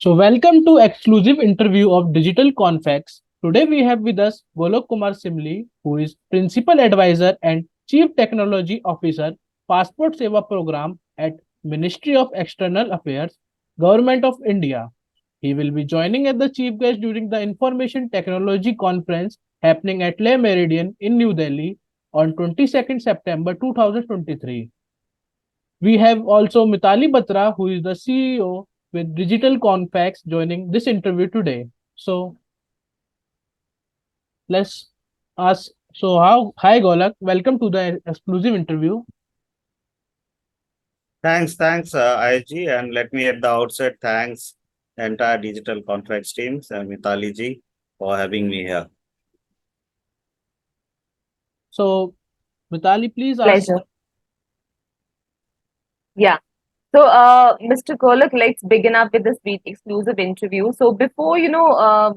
So, welcome to exclusive interview of Digital Confex. Today we have with us Golok Kumar Simli, who is Principal Advisor and Chief Technology Officer, Passport Seva Program at Ministry of External Affairs, Government of India. He will be joining as the chief guest during the Information Technology Conference happening at Le Meridian in New Delhi on 22nd September 2023. We have also Mitali Batra, who is the CEO with Digital Confex, joining this interview today. So let's ask. So how? Hi Golak, welcome to the exclusive interview. Thanks, IG. And let me at the outset thanks the entire Digital Confex teams and Mitali ji for having me here. So Mitali, please ask. Pleasure. Yeah. So, Mr. Golok, let's begin up with this exclusive interview. So, before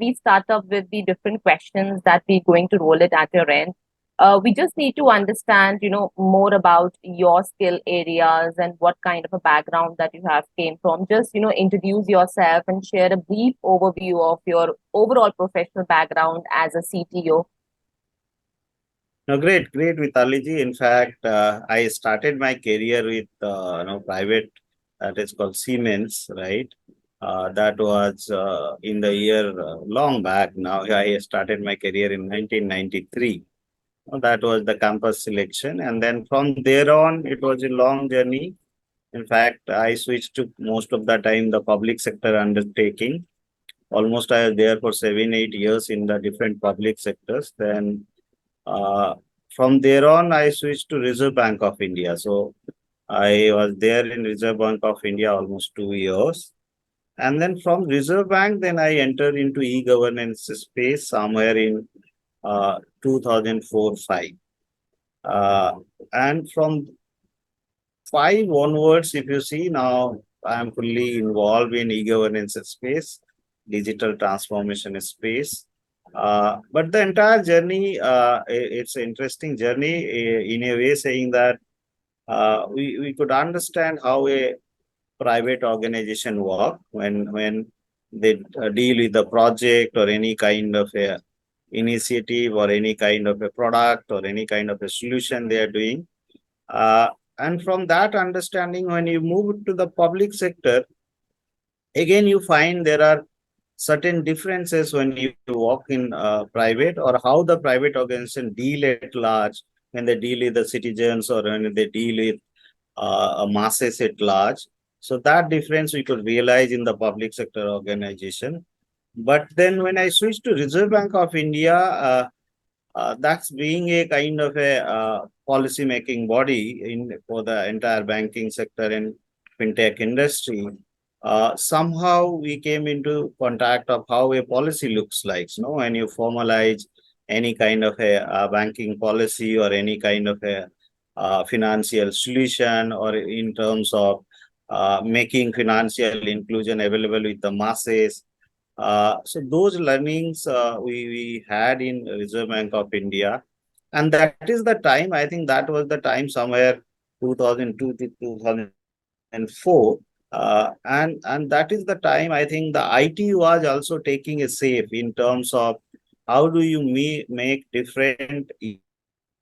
we start up with the different questions that we're going to roll it at your end, we just need to understand, more about your skill areas and what kind of a background that you have came from. Just, introduce yourself and share a brief overview of your overall professional background as a CTO. No, great, Mitali ji. In fact, I started my career with private, that is called Siemens, right? That was in the year long back. Now I started my career in 1993. That was the campus selection, and then from there on, it was a long journey. In fact, I switched to most of the time the public sector undertaking. Almost I was there for 7, 8 years in the different public sectors. Then uh, from there on, I switched to Reserve Bank of India. So I was there in Reserve Bank of India almost 2 years. And then from Reserve Bank, then I entered into e-governance space somewhere in 2004-5. And from 5 onwards, if you see now, I am fully involved in e-governance space, digital transformation space. But the entire journey, it's an interesting journey in a way, saying that we could understand how a private organization work when they deal with the project or any kind of a initiative or any kind of a product or any kind of a solution they are doing. And from that understanding, when you move to the public sector, again, you find there are certain differences when you work in private, or how the private organization deal at large when they deal with the citizens or when they deal with masses at large. So that difference we could realize in the public sector organization. But then when I switched to Reserve Bank of India, that's being a kind of a policy making body for the entire banking sector and fintech industry. Somehow we came into contact of how a policy looks like. When you formalize any kind of a banking policy or any kind of a financial solution, or in terms of making financial inclusion available with the masses. So those learnings we had in Reserve Bank of India. And that is the time, I think that was the time somewhere 2002 to 2004. And that is the time I think the IT was also taking a safe in terms of how do you make different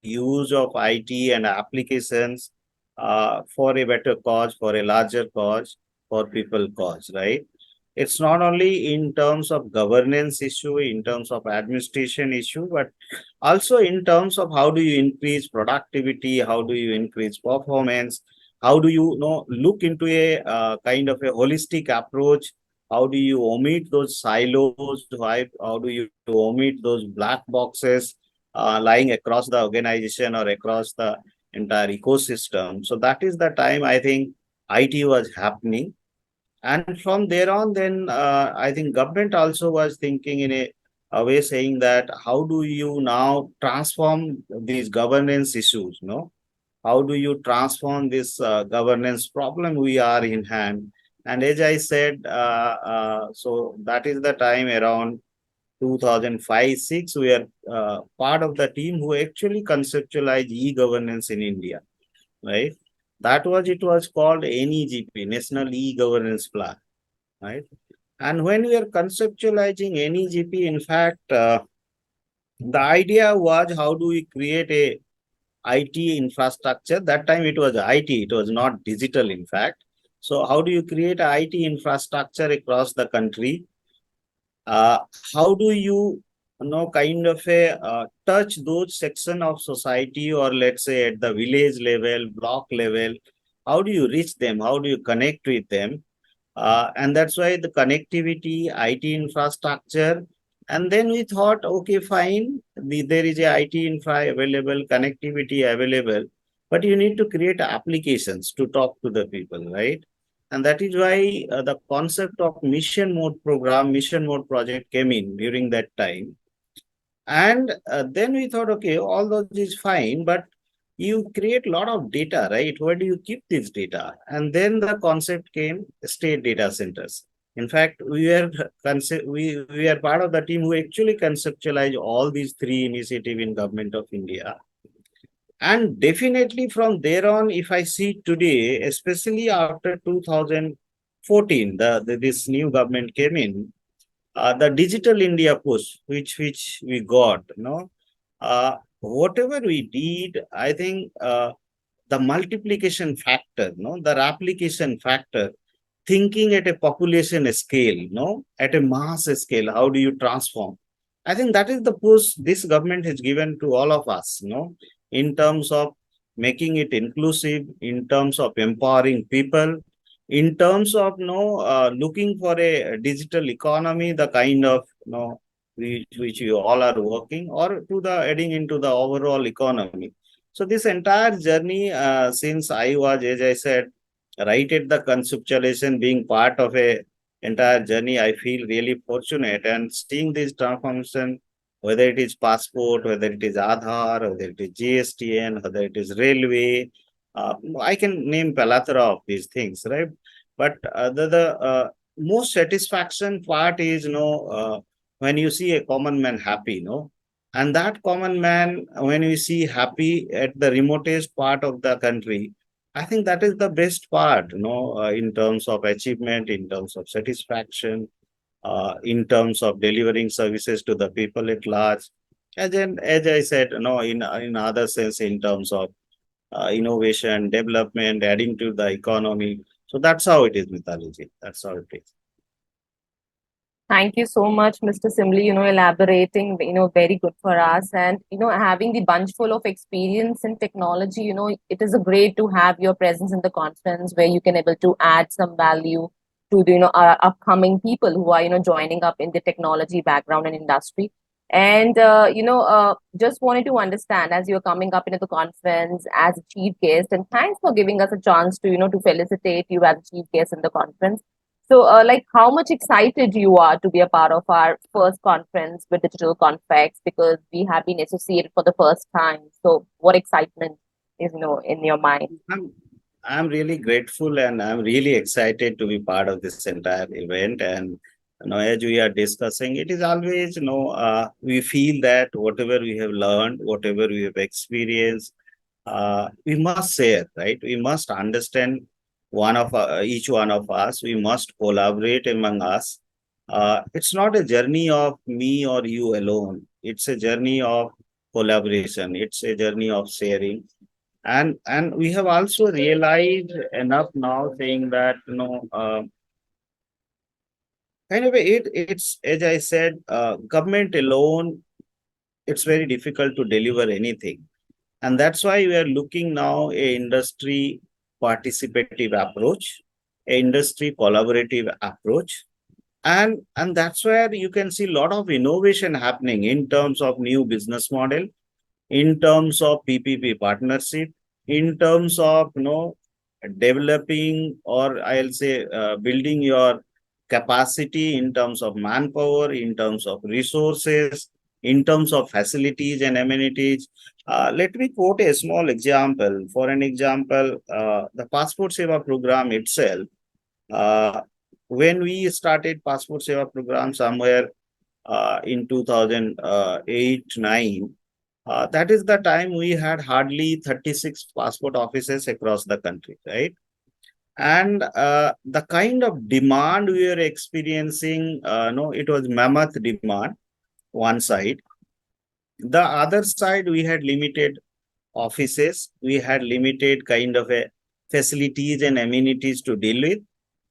use of IT and applications for a better cause, for a larger cause, for people cause, right? It's not only in terms of governance issue, in terms of administration issue, but also in terms of how do you increase productivity, how do you increase performance, how do you look into a kind of a holistic approach, how do you omit those silos, how do you omit those black boxes lying across the organization or across the entire ecosystem. So that is the time I think IT was happening. And from there on, then I think government also was thinking in a way, saying that how do you now transform these governance issues? How do you transform this governance problem we are in hand? And as I said, so that is the time around 2005-6, we are part of the team who actually conceptualized e-governance in India, right? It was called NEGP, National E-Governance Plan, right? And when we are conceptualizing any GP, in fact, the idea was how do we create a IT infrastructure. That time it was IT, it was not digital, in fact. So how do you create a IT infrastructure across the country? Uh, how do you kind of touch those section of society, or let's say at the village level, block level? How do you reach them? How do you connect with them? And that's why the connectivity, IT infrastructure. And then we thought, okay, fine, there is a IT infra available, connectivity available, but you need to create applications to talk to the people, right? And that is why the concept of mission mode program, mission mode project came in during that time. And then we thought, okay, all those is fine, but you create a lot of data, right? Where do you keep this data? And then the concept came state data centers. In fact, we are part of the team who actually conceptualize all these three initiatives in government of India. And definitely from there on, if I see today, especially after 2014, this new government came in, the digital India push, which we got, whatever we did, I think the multiplication factor, the replication factor, thinking at a population scale, at a mass scale, how do you transform? I think that is the push this government has given to all of us, in terms of making it inclusive, in terms of empowering people, in terms of looking for a digital economy, the kind of which you all are working, or to the adding into the overall economy. So this entire journey, since I was, as I said, right at the conceptualization, being part of a entire journey, I feel really fortunate. And seeing this transformation, whether it is passport, whether it is Aadhaar, whether it is GSTN, whether it is railway, I can name plethora of these things, right? But the most satisfaction part is, when you see a common man happy, and that common man, when we see happy at the remotest part of the country, I think that is the best part, in terms of achievement, in terms of satisfaction, in terms of delivering services to the people at large. As I said, in other sense, in terms of innovation, development, adding to the economy. So that's how it is, Mitali. That's how it is. Thank you so much, Mr. Simli, elaborating, very good for us. And, having the bunch full of experience in technology, it is a great to have your presence in the conference where you can able to add some value to the, our upcoming people who are, joining up in the technology background and industry. And, just wanted to understand as you're coming up into the conference as a chief guest, and thanks for giving us a chance to, to felicitate you as a chief guest in the conference. So, like, how much excited you are to be a part of our first conference with Digital Confex, because we have been associated for the first time. So, what excitement is, in your mind? I'm really grateful, and I'm really excited to be part of this entire event. And as we are discussing, it is always, we feel that whatever we have learned, whatever we have experienced, we must share, right? We must understand each one of us. We must collaborate among us. It's not a journey of me or you alone. It's a journey of collaboration. It's a journey of sharing. And we have also realized enough now, saying that kind of it's, as I said, government alone, it's very difficult to deliver anything. And that's why we are looking now a industry participative approach, a industry collaborative approach. And that's where you can see a lot of innovation happening in terms of new business model, in terms of PPP partnership, in terms of developing, or I'll say building your capacity in terms of manpower, in terms of resources, in terms of facilities and amenities. Let me quote a small example. For an example, the Passport Seva program itself. Uh, when we started Passport Seva program somewhere in 2008-9, that is the time we had hardly 36 passport offices across the country, right? And the kind of demand we were experiencing, no, it was mammoth demand, one side. The other side, we had limited offices, we had limited kind of a facilities and amenities to deal with.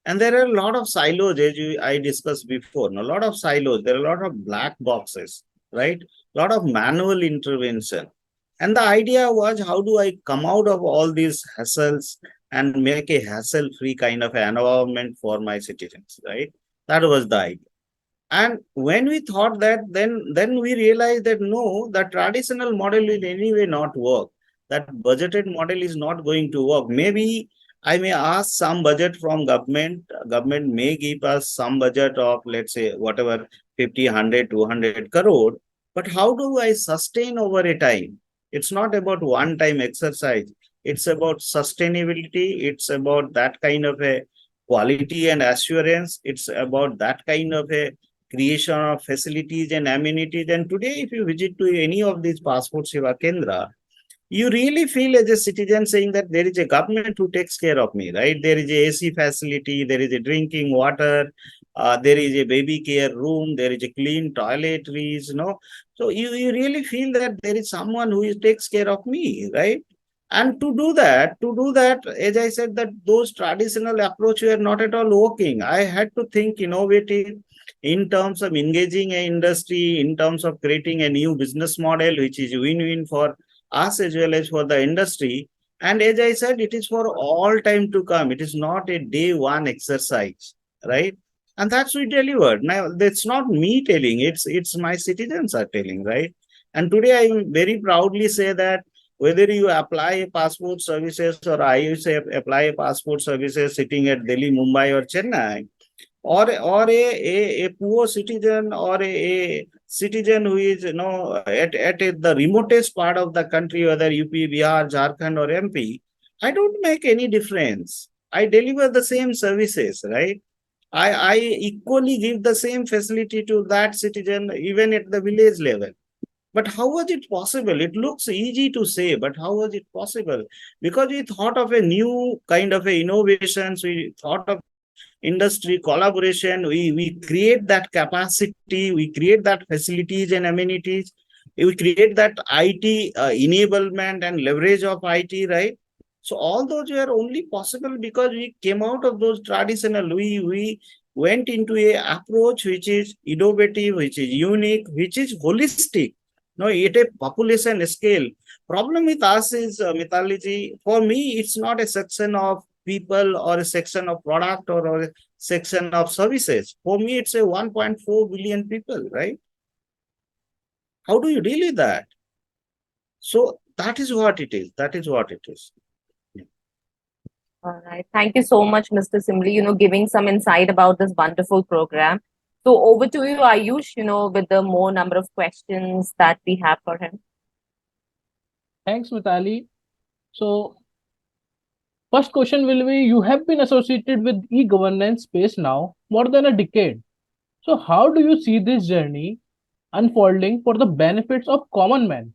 And there are a lot of silos, as I discussed before, a lot of silos, there are a lot of black boxes, right? A lot of manual intervention. And the idea was, how do I come out of all these hassles and make a hassle-free kind of environment for my citizens, right? That was the idea. And when we thought that, then we realized that no, the traditional model will anyway not work. That budgeted model is not going to work. Maybe I may ask some budget from government. Government may give us some budget of, let's say, whatever, 50, 100, 200 crore. But how do I sustain over a time? It's not about one-time exercise. It's about sustainability. It's about that kind of a quality and assurance. It's about that kind of a creation of facilities and amenities. And today, if you visit to any of these passport seva kendra, you really feel as a citizen saying that there is a government who takes care of me, right? There is a AC facility, there is a drinking water, there is a baby care room, there is a clean toiletries, So you really feel that there is someone who takes care of me, right? And to do that, as I said, that those traditional approach were not at all working. I had to think innovative in terms of engaging an industry, in terms of creating a new business model, which is win-win for us as well as for the industry. And as I said, it is for all time to come. It is not a day one exercise, right? And that's we delivered. Now, that's not me telling, it's my citizens are telling, right? And today I very proudly say that whether you apply a passport services or I say apply a passport services sitting at Delhi, Mumbai or Chennai, or a poor citizen or a citizen who is at the remotest part of the country, whether UP, Bihar, Jharkhand or MP, I don't make any difference. I deliver the same services, right? I equally give the same facility to that citizen even at the village level. But how was it possible? It looks easy to say, but how was it possible? Because we thought of a new kind of a innovations, we thought of industry collaboration, we create that capacity, we create that facilities and amenities, we create that IT enablement and leverage of IT, right? So all those were only possible because we came out of those traditional, we went into a approach which is innovative, which is unique, which is holistic, no, at a population scale. Problem with us is, mythology, for me, it's not a section of people or a section of product or a section of services. For me, it's a 1.4 billion people, right? How do you deal with that? So that is what it is. That is what it is. All right. Thank you so much, Mr. Simli, giving some insight about this wonderful program. So over to you, Ayush, with the more number of questions that we have for him. Thanks, Mitali. So, first question will be, you have been associated with e-governance space now more than a decade. So, how do you see this journey unfolding for the benefits of common man?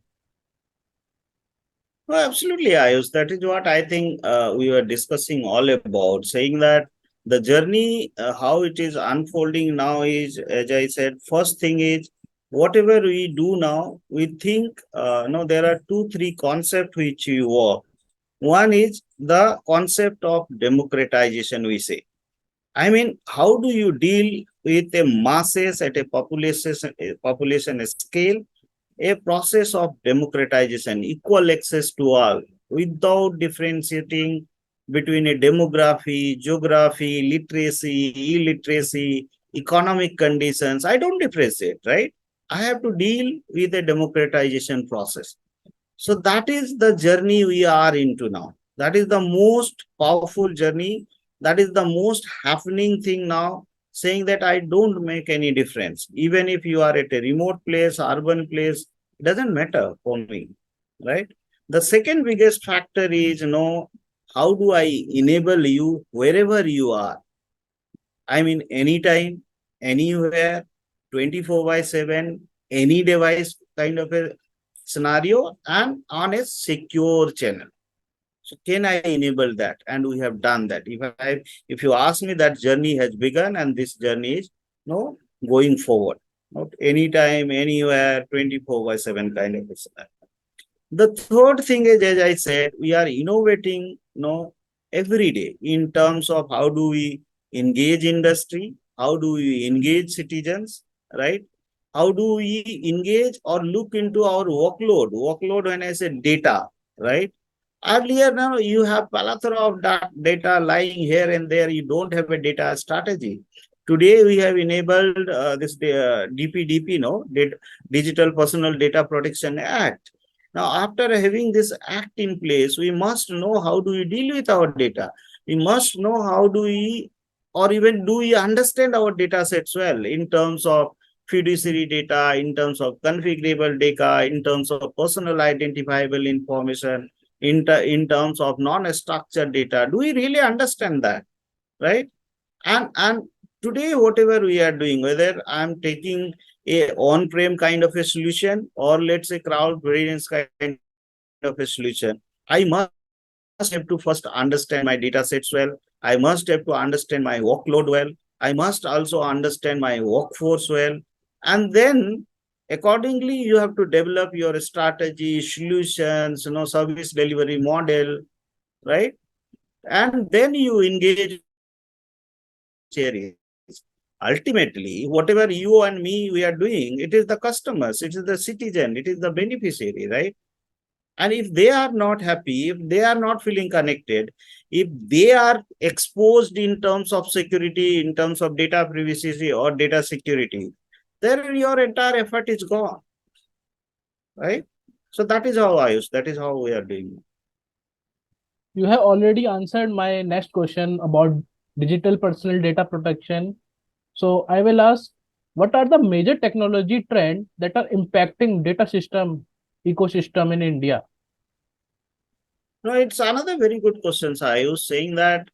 No, absolutely, Ayush. That is what I think we were discussing all about, saying that the journey, how it is unfolding now is, as I said, first thing is whatever we do now, we think, no, there are two, three concepts which we work. One is the concept of democratization, we say. I mean, how do you deal with the masses at a population scale? A process of democratization, equal access to all, without differentiating between a demography, geography, literacy, illiteracy, economic conditions. I don't differentiate, right? I have to deal with a democratization process. So that is the journey we are into now. That is the most powerful journey. That is the most happening thing now, saying that I don't make any difference. Even if you are at a remote place, urban place, it doesn't matter for me, right? The second biggest factor is, how do I enable you wherever you are? I mean, anytime, anywhere, 24 by 7, any device kind of a scenario and on a secure channel. So can I enable that? And we have done that. If you ask me, that journey has begun, and this journey is going forward. Not anytime, anywhere, 24/7 kind of a scenario. The third thing is, as I said, we are innovating, every day in terms of how do we engage industry, how do we engage citizens, right? How do we engage or look into our workload? Workload, when I say data, right? Earlier, now you have plethora of data lying here and there. You don't have a data strategy. Today, we have enabled this DPDP, Digital Personal Data Protection Act. Now, after having this act in place, we must know how do we deal with our data. We must know how do we, or even do we understand our data sets well in terms of fiduciary data, in terms of configurable data, in terms of personal identifiable information, in terms of non-structured data. Do we really understand that, right? And today, whatever we are doing, whether I'm taking a on-prem kind of a solution, or let's say crowd variance kind of a solution, I must have to first understand my data sets well. I must have to understand my workload well. I must also understand my workforce well. And then accordingly, you have to develop your strategy, solutions, service delivery model, right? And then you engage areas. Ultimately, whatever you and me we are doing, it is the customers, it is the citizen, it is the beneficiary, right? And if they are not happy, if they are not feeling connected, if they are exposed in terms of security, in terms of data privacy or data security, then your entire effort is gone, right? So that is how that is how we are doing. You have already answered my next question about digital personal data protection. So I will ask, what are the major technology trends that are impacting data system ecosystem in India? No, it's another very good question. So I was saying that,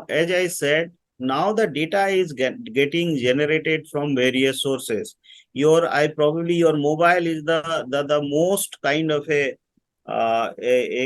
as I said, now the data is getting generated from various sources. Probably your mobile is the most kind of a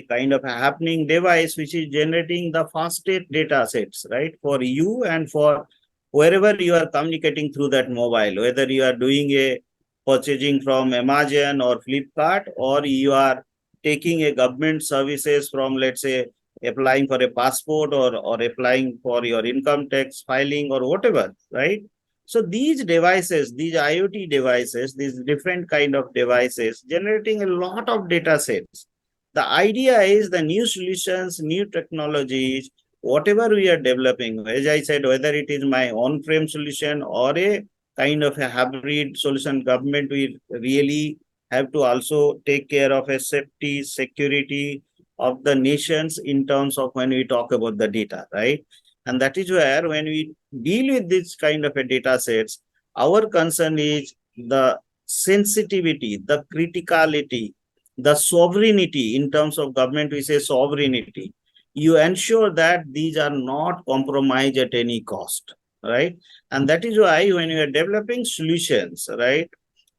kind of a happening device which is generating the fastest data sets, right? For you and for wherever you are communicating through that mobile, whether you are doing a purchasing from Amazon or Flipkart, or you are taking a government services from, let's say, applying for a passport, or applying for your income tax filing or whatever, right? So these devices, these IoT devices, these different kind of devices generating a lot of data sets. The idea is the new solutions, new technologies, whatever we are developing, as I said, whether it is my on-prem solution or a kind of a hybrid solution, government will really have to also take care of a safety, security of the nations in terms of when we talk about the data, right? And that is where when we deal with this kind of a data sets, our concern is the sensitivity, the criticality, the sovereignty. In terms of government, we say sovereignty. You ensure that these are not compromised at any cost, right? And that is why when you are developing solutions, right,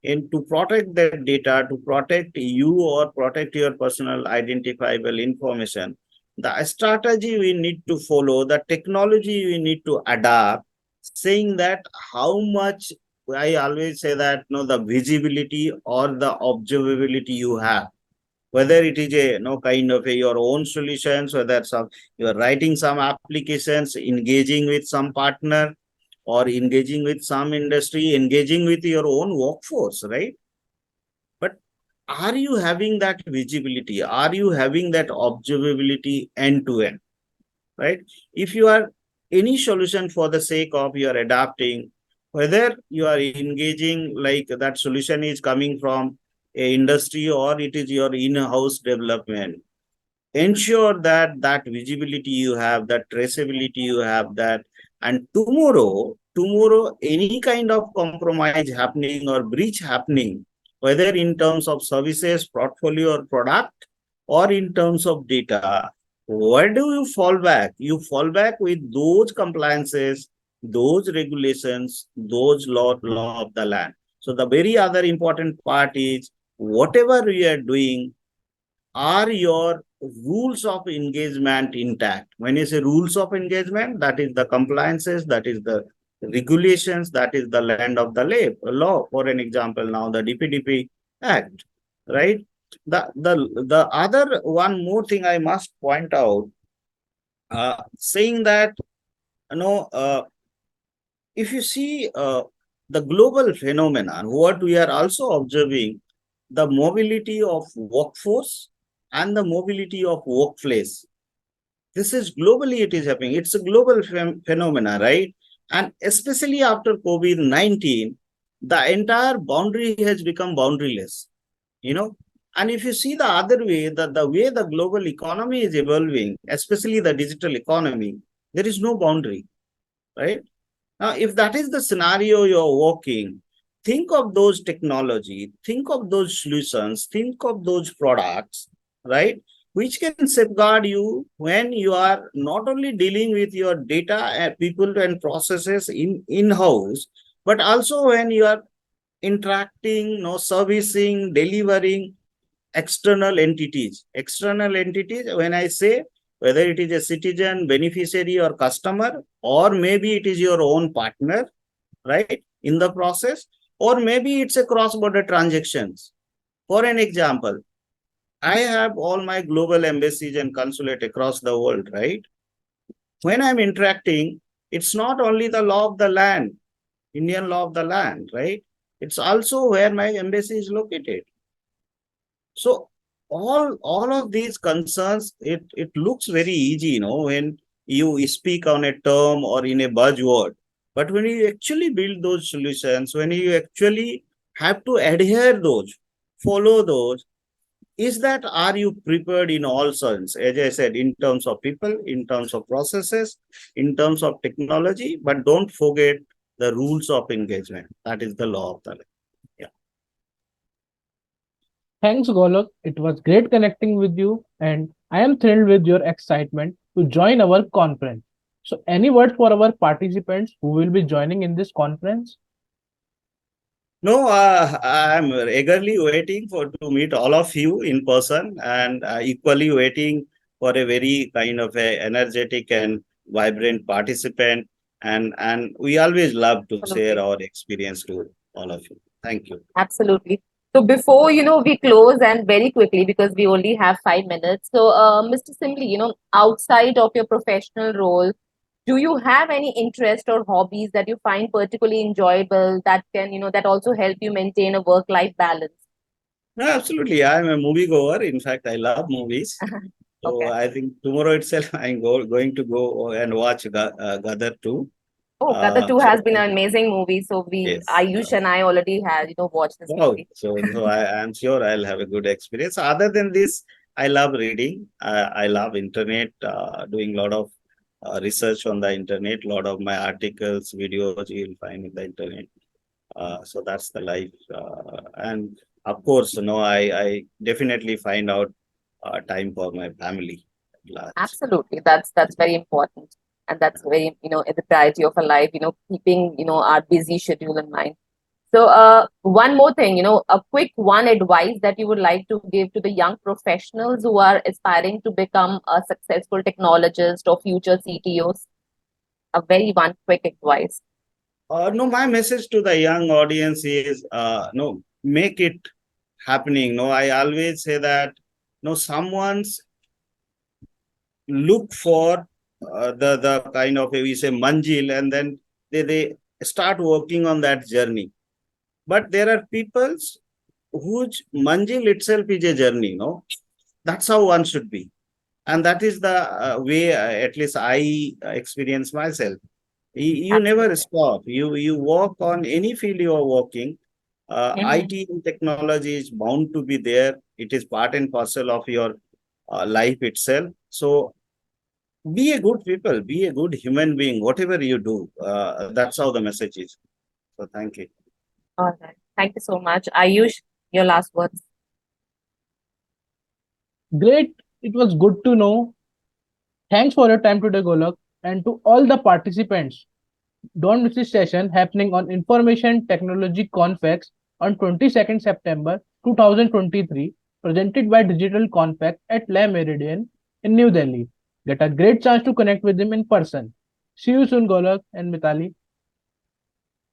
and to protect that data, to protect you or protect your personal identifiable information, the strategy we need to follow, the technology we need to adapt, saying that how much, I always say that, the visibility or the observability you have, whether it is a kind of your own solutions, whether you are writing some applications, engaging with some partner, or engaging with some industry, engaging with your own workforce, right? But are you having that visibility? Are you having that observability end to end, right? If you are any solution for the sake of you are adapting, whether you are engaging like that solution is coming from a industry or it is your in-house development, ensure that that visibility you have, that traceability you have, that, and tomorrow any kind of compromise happening or breach happening, whether in terms of services, portfolio or product, or in terms of data, where do you fall back? You fall back with those compliances, those regulations, those law of the land. So the very other important part is whatever we are doing, are your rules of engagement intact. When you say rules of engagement, that is the compliances, that is the regulations, that is the land of the law. For an example, now the DPDP Act, right? The other one more thing I must point out, saying that, you know, if you see the global phenomenon, what we are also observing, the mobility of workforce and the mobility of workplace. This is globally it is happening. It's a global phenomena, right? And especially after COVID-19, the entire boundary has become boundaryless, you know. And if you see the other way, the way the global economy is evolving, especially the digital economy, there is no boundary, right? Now, if that is the scenario you're working, think of those technology, think of those solutions, think of those products, right? Which can safeguard you when you are not only dealing with your data and people and processes in-house, but also when you are interacting, servicing, delivering external entities. External entities, when I say, whether it is a citizen, beneficiary, or customer, or maybe it is your own partner, right, in the process, or maybe it's a cross-border transactions. For an example, I have all my global embassies and consulate across the world, right? When I'm interacting, it's not only the law of the land, Indian law of the land, right? It's also where my embassy is located. So all of these concerns, it looks very easy, when you speak on a term or in a buzzword. But when you actually build those solutions, when you actually have to adhere those, follow those, is that are you prepared in all sense? As I said, in terms of people, in terms of processes, in terms of technology, but don't forget the rules of engagement. That is the law of the land. Yeah. Thanks, Golok. It was great connecting with you, and I am thrilled with your excitement to join our conference. So, any words for our participants who will be joining in this conference? No, I'm eagerly waiting for to meet all of you in person, and equally waiting for a very kind of a energetic and vibrant participant. And we always love to share Absolutely. our experience to all of you. Thank you. Absolutely. So before, we close and very quickly because we only have 5 minutes. So, Mr. Simli, outside of your professional role, do you have any interest or hobbies that you find particularly enjoyable that can, that also help you maintain a work-life balance? No, absolutely. I'm a movie goer. In fact, I love movies. So Okay. I think tomorrow itself I'm going to go and watch Gadar 2. Oh, Gada 2 So has been an amazing movie. So yes. Ayush and I already had, watched this Wow. movie. So I'm sure I'll have a good experience. Other than this, I love reading. I love internet, doing a lot of research on the internet. A lot of my articles, videos you'll find in the internet. So that's the life. And of course, I definitely find out time for my family at large. Absolutely. That's very important. And that's very, the priority of a life, keeping, our busy schedule in mind. So, one more thing, a quick one advice that you would like to give to the young professionals who are aspiring to become a successful technologist or future CTOs. A very one quick advice. No, my message to the young audience is, no, make it happening. No, I always say that, no, someone's look for the kind of, we say, manjil, and then they start working on that journey. But there are peoples whose manjil itself is a journey. That's how one should be, and that is the way at least I experience myself. You never Absolutely. stop. You work on any field you are working. Mhm. IT and technology is bound to be there. It is part and parcel of your life itself. So be a good people, be a good human being, whatever you do. That's how the message is. So thank you. All right. Thank you so much. Ayush, your last words. Great. It was good to know. Thanks for your time today, Golok, and to all the participants. Don't miss this session happening on Information Technology Confex on 22nd September 2023 presented by Digital Confex at Le Meridian in New Delhi. Get a great chance to connect with him in person. See you soon, Golok and Mitali.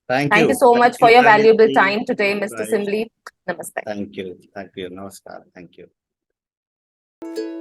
Thank Thank you you. so much for your valuable Gayatri. time today, Mr. Right. Simli. Namaste. Thank you. Thank you. Namaskar. Thank you.